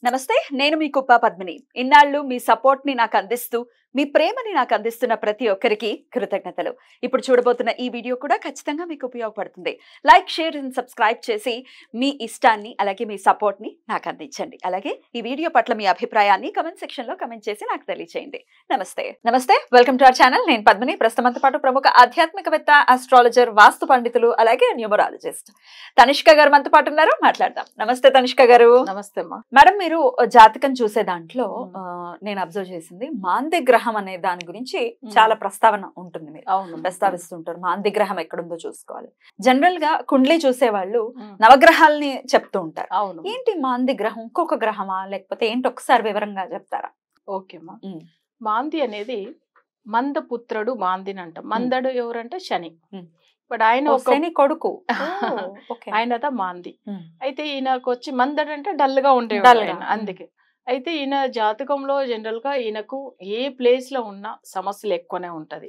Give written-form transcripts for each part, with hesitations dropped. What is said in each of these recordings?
నమస్తే, నేను మీ కుప్ప పద్మిని. ఇన్నాళ్ళు మీ సపోర్ట్ ని నాకు అందిస్తూ, మీ ప్రేమని నాకు అందిస్తున్న ప్రతి ఒక్కరికి కృతజ్ఞతలు. ఇప్పుడు చూడబోతున్న ఈ వీడియో కూడా ఖచ్చితంగా మీకు ఉపయోగపడుతుంది. లైక్, షేర్ అండ్ సబ్స్క్రైబ్ చేసి మీ ఇష్టాన్ని అలాగే మీ సపోర్ట్ ని నాకు అందించండి. అలాగే ఈ వీడియో పట్ల మీ అభిప్రాయాన్ని కమెంట్ సెక్షన్ లో కమెంట్ చేసి నాకు తెలియజేయండి. నమస్తే, వెల్కమ్ టు అవర్ ఛానల్. నేను పద్మిని. ప్రస్తుతంతో పాటు ప్రముఖ ఆధ్యాత్మికవేత్త, ఆస్ట్రాలజర్, వాస్తు పండితులు అలాగే న్యూమరాలజిస్ట్ తనిష్క గారు మనతో పాటు ఉన్నారు. మాట్లాడదాం. నమస్తే తనిష్క గారు. నమస్తే అమ్మా. మేడం, మీరు జాతకం చూసే దాంట్లో నేను అబ్జర్వ్ చేసింది మాంది గ్రహం అనే దాని గురించి చాలా ప్రస్తావన ఉంటుంది. మీరు ప్రస్తావిస్తుంటారు మాంది గ్రహం ఎక్కడుందో చూసుకోవాలి. జనరల్ గా కుండ్లీ చూసే వాళ్ళు నవగ్రహాలని చెప్తూ ఉంటారు. అవును. ఏంటి మాంది గ్రహం ఇంకొక గ్రహమా లేకపోతే ఏంటి, ఒకసారి వివరంగా చెప్తారా? ఓకేమ్మా. మాంది అనేది మందపుత్రుడు మాందిని అంట. మందడు ఎవరంటే శని. బట్ ఆయన ఒక కొడుకు ఆయనదా మాంది. అయితే ఈయనకు వచ్చి మందడు అంటే డల్ గా ఉండేవాడు ఆయన. అందుకే అయితే ఈయన జాతకంలో జనరల్ గా ఈయనకు ఏ ప్లేస్ లో ఉన్నా సమస్యలు ఎక్కువనే ఉంటది.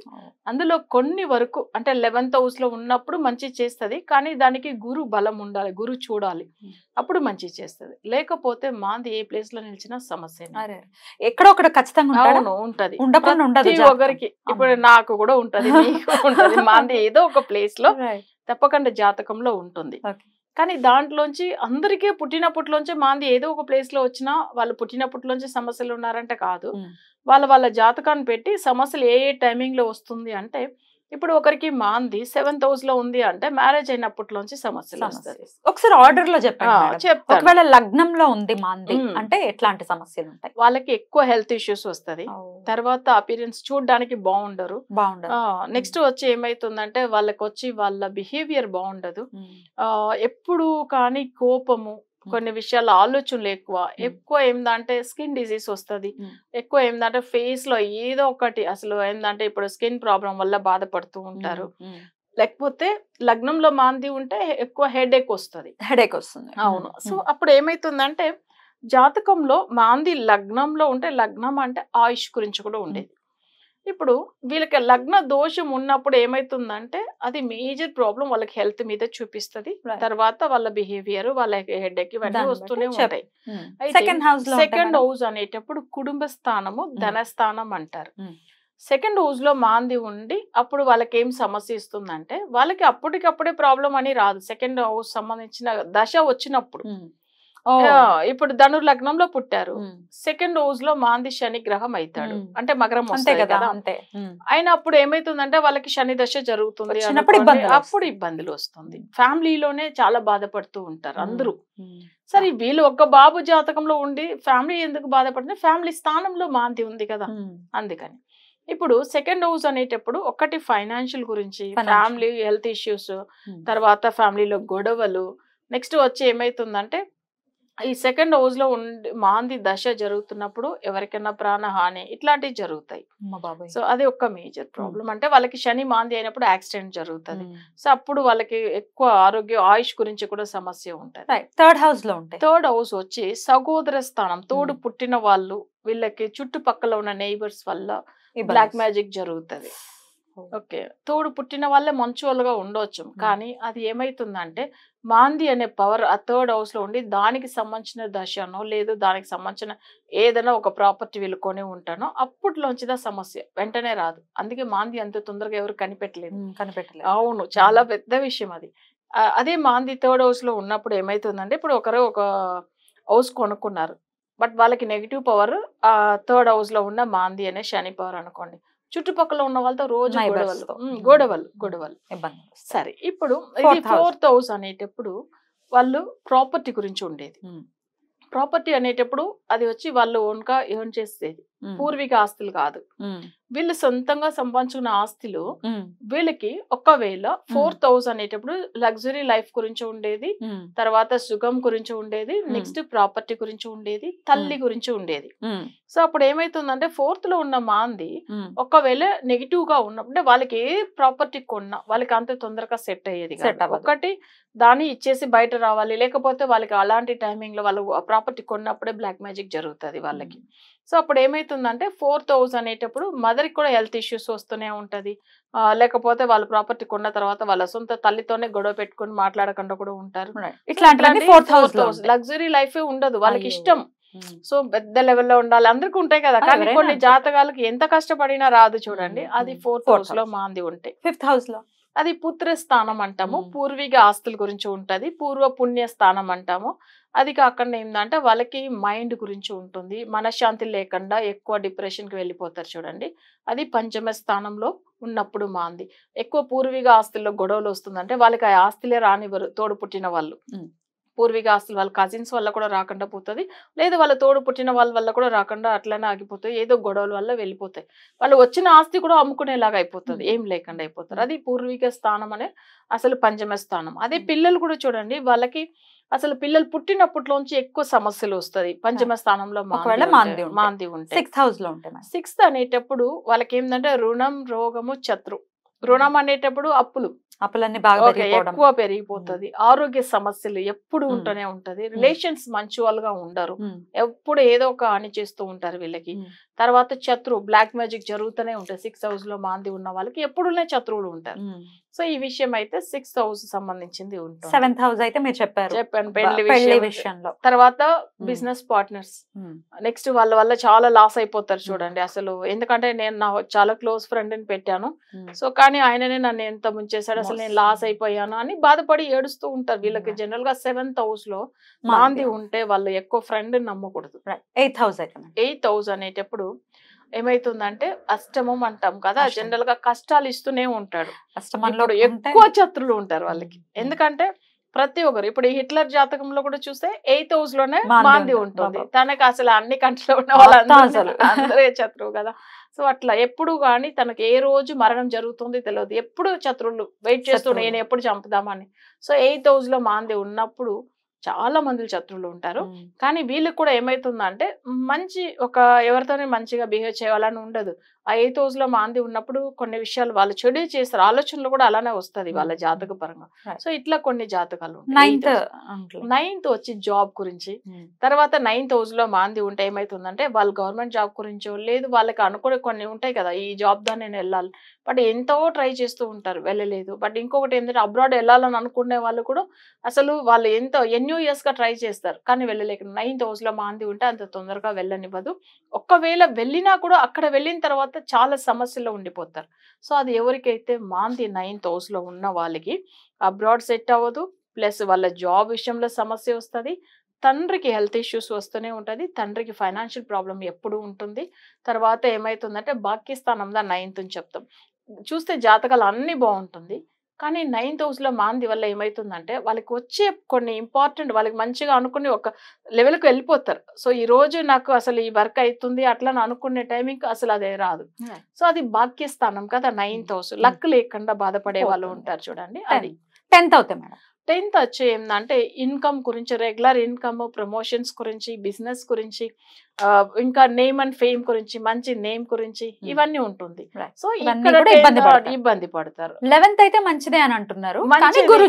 అందులో కొన్ని వరకు అంటే 11th హౌస్ లో ఉన్నప్పుడు మంచి చేస్తది, కానీ దానికి గురు బలం ఉండాలి, గురు చూడాలి, అప్పుడు మంచి చేస్తది. లేకపోతే మాంది ఏ ప్లేస్ లో నిలిచినా సమస్య ఎక్కడో ఒకటి ఖచ్చితంగా ఉంటది. ఒకరికి ఇప్పుడు నాకు కూడా ఉంటది, మీకు ఉంటది. మాంది ఏదో ఒక ప్లేస్ లో తప్పకుండా జాతకంలో ఉంటుంది. కానీ దాంట్లోంచి అందరికీ పుట్టినప్పట్లోంచి మాంది ఏదో ఒక ప్లేస్ లో వచ్చినా వాళ్ళు పుట్టినప్పట్లోంచి సమస్యలు ఉన్నారంటే కాదు. వాళ్ళ జాతకాన్ని పెట్టి సమస్యలు ఏ టైమింగ్ లో వస్తుంది అంటే, ఇప్పుడు ఒకరికి మాంది 7th హౌస్ లో ఉంది అంటే మ్యారేజ్ అయినప్పట్లోంచి సమస్యలు వస్తాయి. ఒకసారి ఆర్డర్ లో చెప్పండి. ఒకవేళ లగ్నంలో ఉంది మాంది అంటే ఎట్లాంటి సమస్యలు ఉంటాయి? వాళ్ళకి ఎక్కువ హెల్త్ ఇష్యూస్ వస్తది. తర్వాత అపిరెన్స్ చూడడానికి బాగుండరు. నెక్స్ట్ వచ్చి ఏమైతుందంటే వాళ్ళకి వచ్చి వాళ్ళ బిహేవియర్ బాగుండదు. ఎప్పుడు కానీ కోపము, కొన్ని విషయాల ఆలోచనలు ఎక్కువ ఏందంటే స్కిన్ డిసీజ్ వస్తుంది. ఎక్కువ ఏందంటే ఫేస్ లో ఏదో ఒకటి అసలు ఏందంటే ఇప్పుడు స్కిన్ ప్రాబ్లం వల్ల బాధపడుతూ ఉంటారు. లేకపోతే లగ్నంలో మాంది ఉంటే ఎక్కువ హెడేక్ వస్తుంది. అవును. సో అప్పుడు ఏమైతుందంటే జాతకంలో మాంది లగ్నంలో ఉంటే, లగ్నం అంటే ఆయుష్ గురించి కూడా ఉండేది. ఇప్పుడు వీళ్ళకి లగ్న దోషం ఉన్నప్పుడు ఏమైతుందంటే అది మేజర్ ప్రాబ్లం వాళ్ళకి హెల్త్ మీద చూపిస్తుంది. తర్వాత వాళ్ళ బిహేవియర్, వాళ్ళ హెడేక్ ఇవన్నీ వస్తూనే ఉంటాయి. సెకండ్ హౌస్ అనేటప్పుడు కుటుంబ స్థానము, ధనస్థానం అంటారు. సెకండ్ హౌస్ లో మాంది ఉండి అప్పుడు వాళ్ళకి ఏం సమస్య ఇస్తుందంటే, వాళ్ళకి అప్పటికప్పుడే ప్రాబ్లం అని రాదు. సెకండ్ హౌస్ సంబంధించిన దశ వచ్చినప్పుడు, ఇప్పుడు ధను లగ్నంలో పుట్టారు, సెకండ్ హౌస్ లో మాంది శని గ్రహం అవుతాడు అంటే మకరం వస్తాయి కదా. అయినా అప్పుడు ఏమైతుందంటే వాళ్ళకి శని దశ జరుగుతుంది, అప్పుడు ఇబ్బందులు వస్తుంది. ఫ్యామిలీలోనే చాలా బాధపడుతూ ఉంటారు అందరూ. సరే, వీళ్ళు ఒక బాబు జాతకంలో ఉండి ఫ్యామిలీ ఎందుకు బాధపడుతుంది? ఫ్యామిలీ స్థానంలో మాంది ఉంది కదా, అందుకని. ఇప్పుడు సెకండ్ హౌస్ అనేటప్పుడు ఒకటి ఫైనాన్షియల్ గురించి, ఫ్యామిలీ హెల్త్ ఇష్యూస్, తర్వాత ఫ్యామిలీలో గొడవలు. నెక్స్ట్ వచ్చి ఏమైతుందంటే ఈ సెకండ్ హౌస్ లో ఉండి మాంది దశ జరుగుతున్నప్పుడు ఎవరికైనా ప్రాణహాని ఇట్లాంటివి జరుగుతాయి. సో అది ఒక మేజర్ ప్రాబ్లం. అంటే వాళ్ళకి శని మాంది అయినప్పుడు యాక్సిడెంట్ జరుగుతుంది. సో అప్పుడు వాళ్ళకి ఎక్కువ ఆరోగ్య, ఆయుష్ గురించి కూడా సమస్య ఉంటుంది. థర్డ్ హౌస్ వచ్చి సహోదర స్థానం, తోడు పుట్టిన వాళ్ళు, వీళ్ళకి చుట్టుపక్కల ఉన్న నైబర్స్ వల్ల బ్లాక్ మ్యాజిక్ జరుగుతుంది. ఓకే, తోడు పుట్టిన వాళ్ళే మంచోళ్ళుగా ఉండొచ్చు, కానీ అది ఏమైతుందంటే మాంది అనే పవర్ ఆ థర్డ్ హౌస్ లో ఉండి దానికి సంబంధించిన దశనో లేదు దానికి సంబంధించిన ఏదైనా ఒక ప్రాపర్టీ వీళ్ళు కొని ఉంటానో అప్పట్లోంచిదా సమస్య వెంటనే రాదు. అందుకే మాంది అంత తొందరగా ఎవరు కనిపెట్టలేదు. అవును, చాలా పెద్ద విషయం అది. అదే మాంది థర్డ్ హౌస్ లో ఉన్నప్పుడు ఏమైతుందంటే, ఇప్పుడు ఒకరు ఒక హౌస్ కొనుక్కున్నారు, బట్ వాళ్ళకి నెగిటివ్ పవర్ ఆ థర్డ్ హౌస్ లో ఉన్న మాంది అనే శని పవర్ అనుకోండి. చుట్టుపక్కల ఉన్న వాళ్ళతో రోజు గొడవలు. సరే, ఇప్పుడు ఇది 4th హౌస్ అనేటప్పుడు వాళ్ళు ప్రాపర్టీ గురించి ఉండేది. ప్రాపర్టీ అనేటప్పుడు అది వచ్చి వాళ్ళు ఓన్గా ఎర్న్ చేసేది, పూర్వీక ఆస్తులు కాదు. వీళ్ళు సొంతంగా సంపాదించుకున్న ఆస్తులు వీళ్ళకి ఒకవేళ 4th హౌస్ అనేటప్పుడు లగ్జరీ లైఫ్ గురించి ఉండేది, తర్వాత సుఖం గురించి ఉండేది, నెక్స్ట్ ప్రాపర్టీ గురించి ఉండేది, తల్లి గురించి ఉండేది. సో అప్పుడు ఏమైతుందంటే 4th లో ఉన్న మాంది ఒకవేళ నెగిటివ్ గా ఉన్నప్పుడు వాళ్ళకి ఏ ప్రాపర్టీ కొన్నా వాళ్ళకి అంత తొందరగా సెట్ అయ్యేది కాదు. ఒకటి దాన్ని ఇచ్చేసి బయట రావాలి, లేకపోతే వాళ్ళకి అలాంటి టైమింగ్ లో వాళ్ళు ప్రాపర్టీ కొన్నప్పుడే బ్లాక్ మ్యాజిక్ జరుగుతుంది వాళ్ళకి. సో అప్పుడు ఏమైతుందంటే 4th హౌస్ అనేటప్పుడు మదర్కి కూడా హెల్త్ ఇష్యూస్ వస్తూనే ఉంటది. లేకపోతే వాళ్ళ ప్రాపర్టీ కొన్న తర్వాత వాళ్ళ సొంత తల్లితోనే గొడవ పెట్టుకుని మాట్లాడకుండా కూడా ఉంటారు. లగ్జరీ లైఫ్ ఉండదు వాళ్ళకి. ఇష్టం సో పెద్ద లెవెల్లో ఉండాలి, అందరికి ఉంటాయి కదా. కానీ కొన్ని జాతకాలకు ఎంత కష్టపడినా రాదు చూడండి. అది 4th హౌస్ లో మాంది ఉంటే. 5th హౌస్ లో అది పుత్ర స్థానం అంటాము, పూర్వీక ఆస్తుల గురించి ఉంటది, పూర్వ పుణ్య స్థానం అంటాము. అది కాకుండా ఏంటంటే వాళ్ళకి మైండ్ గురించి ఉంటుంది, మనశ్శాంతి లేకుండా ఎక్కువ డిప్రెషన్ కి వెళ్ళిపోతారు చూడండి. అది పంచమ స్థానంలో ఉన్నప్పుడు మాంది. ఎక్కువ పూర్వీక ఆస్తుల్లో గొడవలు వస్తుందంటే వాళ్ళకి ఆ ఆస్తులే రానివ్వరు, తోడు పుట్టిన వాళ్ళు. పూర్వీక ఆస్తులు వాళ్ళ కజిన్స్ వల్ల కూడా రాకుండా పోతుంది, లేదు వాళ్ళ తోడు పుట్టిన వాళ్ళ వల్ల కూడా రాకుండా అట్లనే ఆగిపోతాయి, ఏదో గొడవల వల్ల వెళ్ళిపోతాయి. వాళ్ళు వచ్చిన ఆస్తి కూడా అమ్ముకునేలాగా అయిపోతుంది, ఏం లేకుండా అయిపోతారు. అది పూర్వీక స్థానం అనే అసలు పంచమ స్థానం. అదే పిల్లలు కూడా చూడండి, వాళ్ళకి అసలు పిల్లలు పుట్టినప్పట్లోంచి ఎక్కువ సమస్యలు వస్తుంది పంచమ స్థానంలో మాంది ఉంటే. 6th హౌస్ లో ఉంటే 6th అనేటప్పుడు వాళ్ళకి ఏంటంటే రుణం, రోగము, శత్రు. రుణం అనేటప్పుడు అప్పులన్నీ బాగా ఎక్కువ పెరిగిపోతుంది, ఆరోగ్య సమస్యలు ఎప్పుడు ఉంటూనే ఉంటది, రిలేషన్స్ మంచువల్ గా ఉండరు, ఎప్పుడు ఏదో ఒక హాని చేస్తూ ఉంటారు వీళ్ళకి. తర్వాత శత్రు, బ్లాక్ మ్యాజిక్ జరుగుతూనే ఉంటాయి. 6th హౌస్ లో మాంది ఉన్న వాళ్ళకి ఎప్పుడునే శత్రువులు ఉంటారు. సో ఈ విషయం అయితే 6th హౌస్ సంబంధించింది ఉంటుంది. 7th హౌస్ అయితే మీరు చెప్పాను పెళ్లి విషయంలో. తర్వాత బిజినెస్ పార్ట్నర్స్, నెక్స్ట్ వాళ్ళ వల్ల చాలా లాస్ అయిపోతారు చూడండి అసలు. ఎందుకంటే నేను నా చాలా క్లోజ్ ఫ్రెండ్ ని పెట్టాను, సో కానీ ఆయననే నన్ను ఎంత ముంచేశాడు, అసలు నేను లాస్ అయిపోయాను అని బాధపడి ఏడుస్తూ ఉంటారు. వీళ్ళకి జనరల్ గా 7th హౌస్ లో మాంది ఉంటే వాళ్ళు ఎక్కువ ఫ్రెండ్ నమ్మకూడదు. 8th హౌస్ అయితే 8th హౌస్ అనేటప్పుడు ఏమైతుందంటే అష్టమం అంటాం కదా, జనరల్ గా కష్టాలు ఇస్తూనే ఉంటాడు. ఇప్పుడు ఎక్కువ శత్రులు ఉంటారు వాళ్ళకి, ఎందుకంటే ప్రతి ఒక్కరు ఇప్పుడు హిట్లర్ జాతకంలో కూడా చూస్తే 8th హౌస్ లోనే మాంది ఉంటుంది. తనకు అసలు అన్ని కంట్రీలో ఉన్న వాళ్ళందరూ అందరే శత్రువు కదా. సో అట్లా ఎప్పుడు కానీ తనకి ఏ రోజు మరణం జరుగుతుంది తెలియదు, ఎప్పుడు శత్రువులు వెయిట్ చేస్తూ నేను ఎప్పుడు చంపుదామని. సో 8th హౌస్ లో మాంది ఉన్నప్పుడు చాలా మంది శత్రువులు ఉంటారు. కానీ వీళ్ళకి కూడా ఏమైతుందంటే మంచి ఒక ఎవరితోనే మంచిగా బిహేవ్ చేయాలని ఉండదు. ఆ 8th హౌస్ లో మాంది ఉన్నప్పుడు కొన్ని విషయాలు వాళ్ళు చెడు చేస్తారు, ఆలోచనలు కూడా అలానే వస్తుంది వాళ్ళ జాతక పరంగా. సో ఇట్లా కొన్ని జాతకాలు. 9th వచ్చి జాబ్ గురించి. తర్వాత 9th హౌస్ లో మాంది ఉంటే ఏమైతుందంటే వాళ్ళు గవర్నమెంట్ జాబ్ గురించో, లేదు వాళ్ళకి అనుకునే కొన్ని ఉంటాయి కదా, ఈ జాబ్ దా నేను వెళ్ళాలి, బట్ ఎంతో ట్రై చేస్తూ ఉంటారు, వెళ్ళలేదు. బట్ ఇంకొకటి ఏంటంటే అబ్రాడ్ వెళ్ళాలని అనుకునే వాళ్ళు కూడా అసలు వాళ్ళు ఎంతో ఎన్నో ఇయర్స్ గా ట్రై చేస్తారు కానీ వెళ్ళలేక. 9th హౌస్ లో మాంది ఉంటే అంత తొందరగా వెళ్ళనివ్వదు. ఒక్కవేళ వెళ్ళినా కూడా అక్కడ వెళ్ళిన తర్వాత చాలా సమస్యల్లో ఉండిపోతారు. సో అది ఎవరికైతే మాంది 9th హౌస్ లో ఉన్న వాళ్ళకి అబ్రాడ్ సెట్ అవ్వదు, ప్లస్ వాళ్ళ జాబ్ విషయంలో సమస్య వస్తుంది, తండ్రికి హెల్త్ ఇష్యూస్ వస్తూనే ఉంటుంది, తండ్రికి ఫైనాన్షియల్ ప్రాబ్లం ఎప్పుడు ఉంటుంది. తర్వాత ఏమైతుందంటే భాగ్యస్థానంలో 9th అని చెప్తాం. చూస్తే జాతకాలు అన్ని బాగుంటుంది, కానీ 9th హౌస్ లో మాంది వల్ల ఏమైతుందంటే వాళ్ళకి వచ్చే కొన్ని ఇంపార్టెంట్, వాళ్ళకి మంచిగా అనుకుని ఒక లెవెల్కి వెళ్ళిపోతారు. సో ఈ రోజు నాకు అసలు ఈ వర్క్ అవుతుంది అట్లా అనుకునే టైమింగ్ అసలు అదే రాదు. సో అది భాగ్యస్థానం కదా 9th హౌస్. లక్ లేకుండా బాధపడే వాళ్ళు ఉంటారు చూడండి. అది 10th అవుతాయి మేడం. 10th వచ్చి ఏంటంటే ఇన్కమ్ గురించి, రెగ్యులర్ ఇన్కమ్, ప్రమోషన్స్ గురించి, బిజినెస్ గురించి, ఇంకా నేమ్ అండ్ ఫేమ్ గురించి, మంచి నేమ్ గురించి ఇవన్నీ ఉంటుంది. సో ఇక్కడ ఇబ్బంది పడతారు. 11th అయితే మంచిదే అని అంటున్నారు, గురు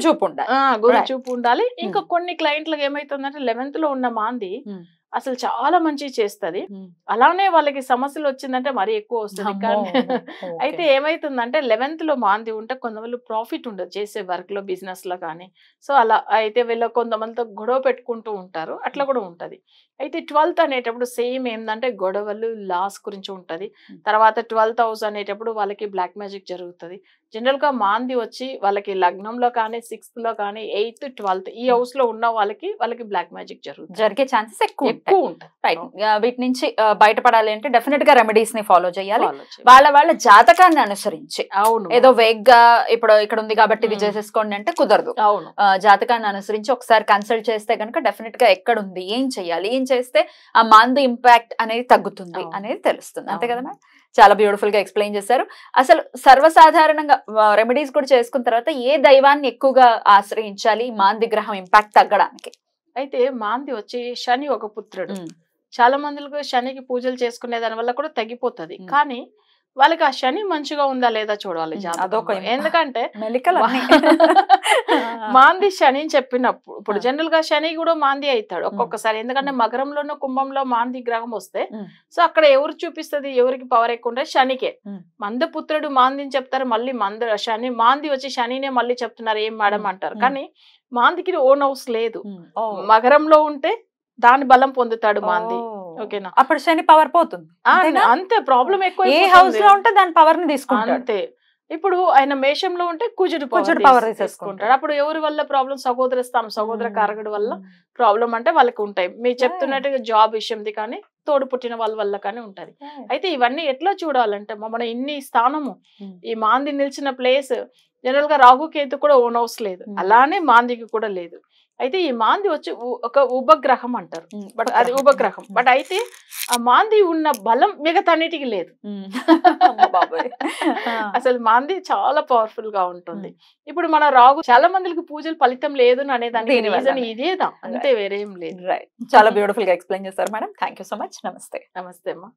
చూపు ఉండాలి. ఇంకా కొన్ని క్లయింట్లకు ఏమైతుందంటే 11th లో ఉన్న మాంది అసలు చాలా మంచి చేస్తుంది, అలానే వాళ్ళకి సమస్యలు వచ్చిందంటే మరీ ఎక్కువ వస్తుంది. కానీ అయితే ఏమైతుందంటే 11th లో మాంది ఉంటే కొంతమంది ప్రాఫిట్ ఉండదు చేసే వర్క్ లో, బిజినెస్ లో కానీ. సో అలా అయితే వీళ్ళు కొంతమందితో గొడవ పెట్టుకుంటూ ఉంటారు, అట్లా కూడా ఉంటది. అయితే 12th అనేటప్పుడు సేమ్ ఏంటంటే గొడవలు, లాస్ గురించి ఉంటది. తర్వాత 12th హౌస్ అనేటప్పుడు వాళ్ళకి బ్లాక్ మ్యాజిక్ జరుగుతుంది. జనరల్ గా మాంది వచ్చి వాళ్ళకి లగ్నంలో కానీ, 6th లో కానీ, 8th, 12th ఈ హౌస్ లో ఉన్న వాళ్ళకి బ్లాక్ మ్యాజిక్ జరిగే ఛాన్సెస్ ఎక్కువ ఉంటాయి. వీటి నుంచి బయటపడాలి అంటే డెఫినెట్ గా రెమెడీస్ ని ఫాలో చేయాలి, వాళ్ళ జాతకాన్ని అనుసరించి. అవును, ఏదో వేగ్ గా ఇప్పుడు ఇక్కడ ఉంది కాబట్టి ఇది చేసేసుకోండి అంటే కుదరదు. అవును, జాతకాన్ని అనుసరించి ఒకసారి కన్సల్ట్ చేస్తే కనుక డెఫినెట్ గా ఎక్కడ ఉంది, ఏం చెయ్యాలి, ఏం చేస్తే ఆ మాంది ఇంపాక్ట్ అనేది తగ్గుతుంది అనేది తెలుస్తుంది. అంతే కదా మేడం? చాలా బ్యూటిఫుల్ గా ఎక్స్ప్లెయిన్ చేశారు. అసలు సర్వసాధారణంగా రెమెడీస్ కూడా చేసుకున్న తర్వాత ఏ దైవాన్ని ఎక్కువగా ఆశ్రయించాలి మాంది గ్రహం ఇంపాక్ట్ తగ్గడానికి? అయితే మాంది వచ్చి శని ఒక పుత్రుడు. చాలా మందికి శనికి పూజలు చేసుకునే దాని వల్ల కూడా తగ్గిపోతుంది. కానీ వాళ్ళకి ఆ శని మంచిగా ఉందా లేదా చూడాలి జాతకం. ఎందుకంటే మాంది శని చెప్పినప్పుడు ఇప్పుడు జనరల్ గా శని కూడా మాంది అవుతాడు ఒక్కొక్కసారి. ఎందుకంటే మకరంలోనూ కుంభంలో మాంది గ్రహం వస్తే సో అక్కడ ఎవరు చూపిస్తుంది, ఎవరికి పవర్ ఎక్కువ ఉంటే శనికే. మందపుత్రుడు మాందిని చెప్తారు, మళ్ళీ శని మాంది వచ్చి శనినే మళ్ళీ చెప్తున్నారు ఏం మేడం అంటారు. కానీ మాందికి ఓన్ హౌస్ లేదు, మకరంలో ఉంటే దాని బలం పొందుతాడు మాంది. ఓకేనా? అప్పుడు శని పవర్ పోతుంది. అంతే, ప్రాబ్లం ఎక్కువ. ఏ హౌస్ లో ఉంటే దాని పవర్ ని తీసుకుంటాడు. అంతే. ఇప్పుడు ఆయన మేషంలో ఉంటే కుజుడు పవర్ తీసుకుంటాడు. అప్పుడు ఎవరి వల్ల ప్రాబ్లం? సహోదర స్థానం, సహోదర కారకుడు వల్ల ప్రాబ్లం అంటే వాళ్ళకి ఉంటాయి. మీరు చెప్తున్నట్టుగా జాబ్ విషయంది కానీ తోడు పుట్టిన వాళ్ళ వల్ల కానీ ఉంటది. అయితే ఇవన్నీ ఎట్లా చూడాలంటే మన ఇన్ని స్థానము, ఈ మాంది నిలిచిన ప్లేస్ జనరల్ గా రాహుకేతు కూడా ఓన్ హౌస్ లేదు, అలానే మాందికి కూడా లేదు. అయితే ఈ మాంది వచ్చి ఒక ఉపగ్రహం అంటారు, బట్ అది ఉపగ్రహం. బట్ అయితే ఆ మాంది ఉన్న బలం మిగతాన్నిటికి లేదు. అసలు మాంది చాలా పవర్ఫుల్ గా ఉంటుంది. ఇప్పుడు మన రాహు చాలా మందికి పూజలు ఫలితం లేదు అనేదానికి రీజన్ ఇదేదా, అంతే, వేరేం లేదు. చాలా బ్యూటిఫుల్ గా ఎక్స్ప్లెయిన్ చేశారు madam. Thank you so much. నమస్తే. నమస్తే అమ్మా.